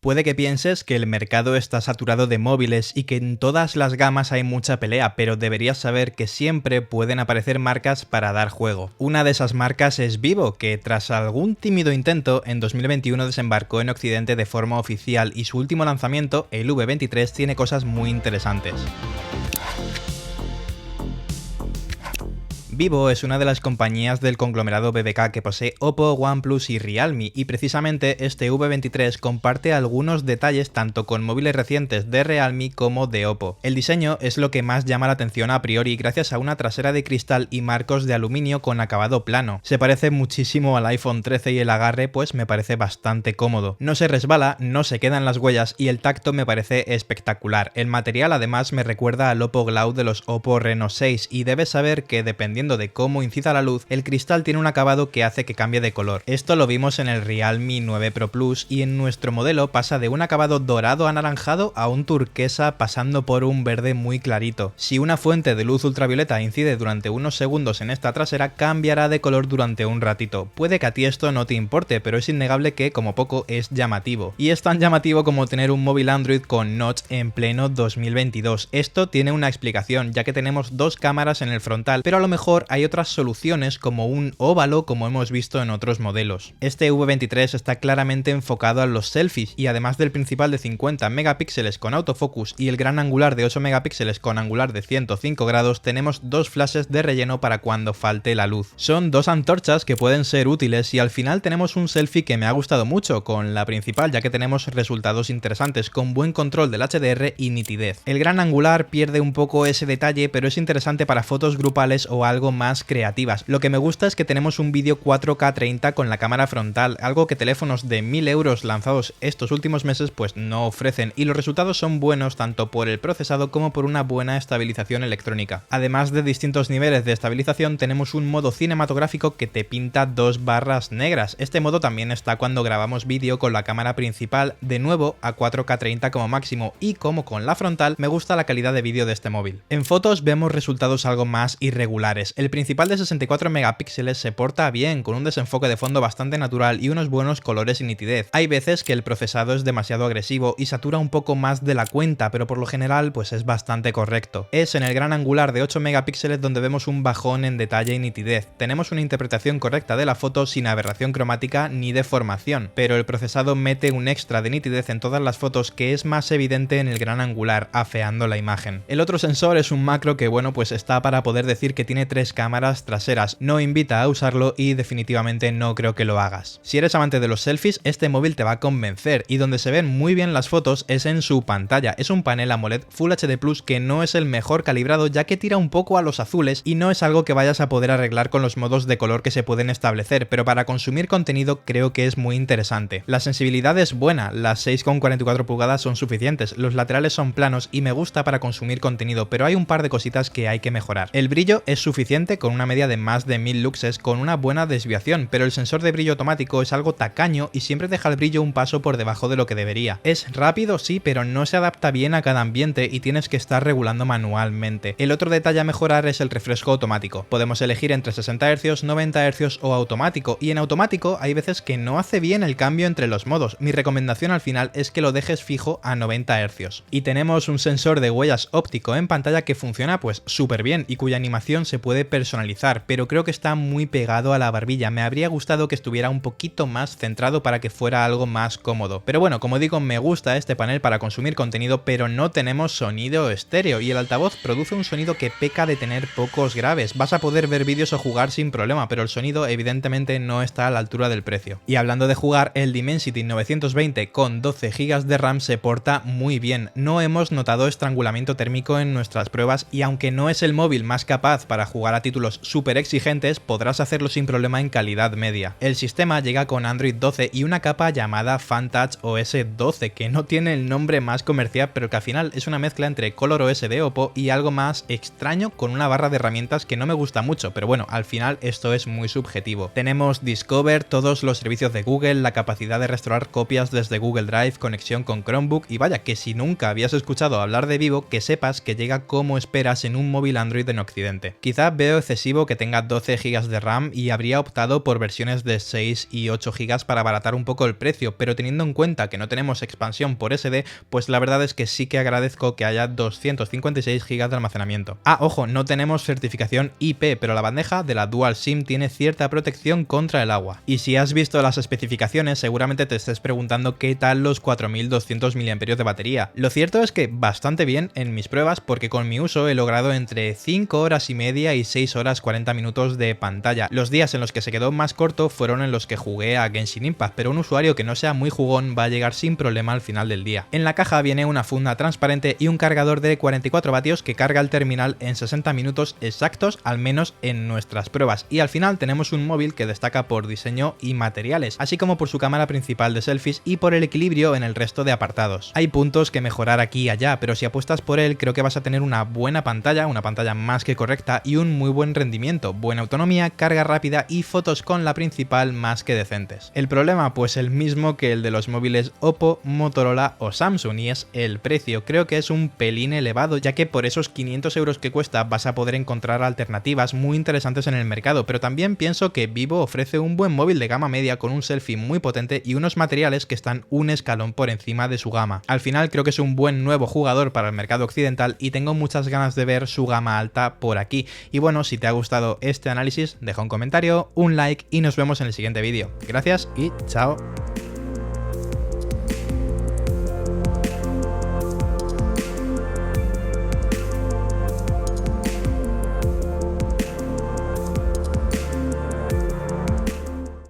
Puede que pienses que el mercado está saturado de móviles y que en todas las gamas hay mucha pelea, pero deberías saber que siempre pueden aparecer marcas para dar juego. Una de esas marcas es Vivo, que tras algún tímido intento, en 2021 desembarcó en Occidente de forma oficial y su último lanzamiento, el V23, tiene cosas muy interesantes. Vivo es una de las compañías del conglomerado BBK que posee Oppo, OnePlus y Realme, y precisamente este V23 comparte algunos detalles tanto con móviles recientes de Realme como de Oppo. El diseño es lo que más llama la atención a priori gracias a una trasera de cristal y marcos de aluminio con acabado plano. Se parece muchísimo al iPhone 13 y el agarre pues me parece bastante cómodo. No se resbala, no se quedan las huellas y el tacto me parece espectacular. El material además me recuerda al Oppo Glow de los Oppo Reno 6 y debes saber que dependiendo de cómo incida la luz, el cristal tiene un acabado que hace que cambie de color. Esto lo vimos en el Realme 9 Pro Plus y en nuestro modelo pasa de un acabado dorado anaranjado a un turquesa pasando por un verde muy clarito. Si una fuente de luz ultravioleta incide durante unos segundos en esta trasera, cambiará de color durante un ratito. Puede que a ti esto no te importe, pero es innegable que como poco es llamativo. Y es tan llamativo como tener un móvil Android con notch en pleno 2022. Esto tiene una explicación, ya que tenemos dos cámaras en el frontal, pero a lo mejor hay otras soluciones como un óvalo como hemos visto en otros modelos. Este V23 está claramente enfocado a los selfies y además del principal de 50 megapíxeles con autofocus y el gran angular de 8 megapíxeles con angular de 105 grados, tenemos dos flashes de relleno para cuando falte la luz. Son dos antorchas que pueden ser útiles y al final tenemos un selfie que me ha gustado mucho con la principal, ya que tenemos resultados interesantes con buen control del HDR y nitidez. El gran angular pierde un poco ese detalle, pero es interesante para fotos grupales o algo más creativas. Lo que me gusta es que tenemos un vídeo 4K 30 con la cámara frontal, algo que teléfonos de 1000 euros lanzados estos últimos meses pues no ofrecen, y los resultados son buenos tanto por el procesado como por una buena estabilización electrónica. Además de distintos niveles de estabilización, tenemos un modo cinematográfico que te pinta dos barras negras. Este modo también está cuando grabamos vídeo con la cámara principal, de nuevo a 4K 30 como máximo, y como con la frontal, me gusta la calidad de vídeo de este móvil. En fotos vemos resultados algo más irregulares. El principal de 64 megapíxeles se porta bien, con un desenfoque de fondo bastante natural y unos buenos colores y nitidez. Hay veces que el procesado es demasiado agresivo y satura un poco más de la cuenta, pero por lo general pues es bastante correcto. Es en el gran angular de 8 megapíxeles donde vemos un bajón en detalle y nitidez. Tenemos una interpretación correcta de la foto sin aberración cromática ni deformación, pero el procesado mete un extra de nitidez en todas las fotos que es más evidente en el gran angular, afeando la imagen. El otro sensor es un macro que bueno pues está para poder decir que tiene tres cámaras traseras, no invita a usarlo y definitivamente no creo que lo hagas. Si eres amante de los selfies, este móvil te va a convencer, y donde se ven muy bien las fotos es en su pantalla. Es un panel AMOLED Full HD Plus que no es el mejor calibrado, ya que tira un poco a los azules y no es algo que vayas a poder arreglar con los modos de color que se pueden establecer, pero para consumir contenido creo que es muy interesante. La sensibilidad es buena, las 6,44 pulgadas son suficientes, los laterales son planos y me gusta para consumir contenido, pero hay un par de cositas que hay que mejorar. El brillo es suficiente con una media de más de 1000 luxes con una buena desviación, pero el sensor de brillo automático es algo tacaño y siempre deja el brillo un paso por debajo de lo que debería. Es rápido sí, pero no se adapta bien a cada ambiente y tienes que estar regulando manualmente. El otro detalle a mejorar es el refresco automático. Podemos elegir entre 60 Hz, 90 Hz o automático, y en automático hay veces que no hace bien el cambio entre los modos. Mi recomendación al final es que lo dejes fijo a 90 Hz. Y tenemos un sensor de huellas óptico en pantalla que funciona pues súper bien y cuya animación se puede personalizar, pero creo que está muy pegado a la barbilla. Me habría gustado que estuviera un poquito más centrado para que fuera algo más cómodo. Pero bueno, como digo, me gusta este panel para consumir contenido, pero no tenemos sonido estéreo y el altavoz produce un sonido que peca de tener pocos graves. Vas a poder ver vídeos o jugar sin problema, pero el sonido evidentemente no está a la altura del precio. Y hablando de jugar, el Dimensity 920 con 12 GB de RAM se porta muy bien. No hemos notado estrangulamiento térmico en nuestras pruebas y aunque no es el móvil más capaz para jugar a títulos súper exigentes, podrás hacerlo sin problema en calidad media. El sistema llega con Android 12 y una capa llamada FunTouch OS 12, que no tiene el nombre más comercial, pero que al final es una mezcla entre ColorOS de Oppo y algo más extraño con una barra de herramientas que no me gusta mucho, pero bueno, al final esto es muy subjetivo. Tenemos Discover, todos los servicios de Google, la capacidad de restaurar copias desde Google Drive, conexión con Chromebook, y vaya que si nunca habías escuchado hablar de Vivo, que sepas que llega como esperas en un móvil Android en Occidente. Quizá veo excesivo que tenga 12 GB de RAM y habría optado por versiones de 6 y 8 GB para abaratar un poco el precio, pero teniendo en cuenta que no tenemos expansión por SD, pues la verdad es que sí que agradezco que haya 256 GB de almacenamiento. Ah, ojo, no tenemos certificación IP, pero la bandeja de la Dual SIM tiene cierta protección contra el agua. Y si has visto las especificaciones, seguramente te estés preguntando qué tal los 4200 mAh de batería. Lo cierto es que bastante bien en mis pruebas, porque con mi uso he logrado entre 5 horas y media y 6 horas 40 minutos de pantalla. Los días en los que se quedó más corto fueron en los que jugué a Genshin Impact, pero un usuario que no sea muy jugón va a llegar sin problema al final del día. En la caja viene una funda transparente y un cargador de 44 vatios que carga el terminal en 60 minutos exactos, al menos en nuestras pruebas. Y al final tenemos un móvil que destaca por diseño y materiales, así como por su cámara principal de selfies y por el equilibrio en el resto de apartados. Hay puntos que mejorar aquí y allá, pero si apuestas por él creo que vas a tener una buena pantalla, una pantalla más que correcta y un muy buen rendimiento, buena autonomía, carga rápida y fotos con la principal más que decentes. El problema, pues el mismo que el de los móviles Oppo, Motorola o Samsung, y es el precio. Creo que es un pelín elevado, ya que por esos 500 euros que cuesta vas a poder encontrar alternativas muy interesantes en el mercado, pero también pienso que Vivo ofrece un buen móvil de gama media con un selfie muy potente y unos materiales que están un escalón por encima de su gama. Al final creo que es un buen nuevo jugador para el mercado occidental y tengo muchas ganas de ver su gama alta por aquí. Y bueno, si te ha gustado este análisis, deja un comentario, un like y nos vemos en el siguiente vídeo. Gracias y chao.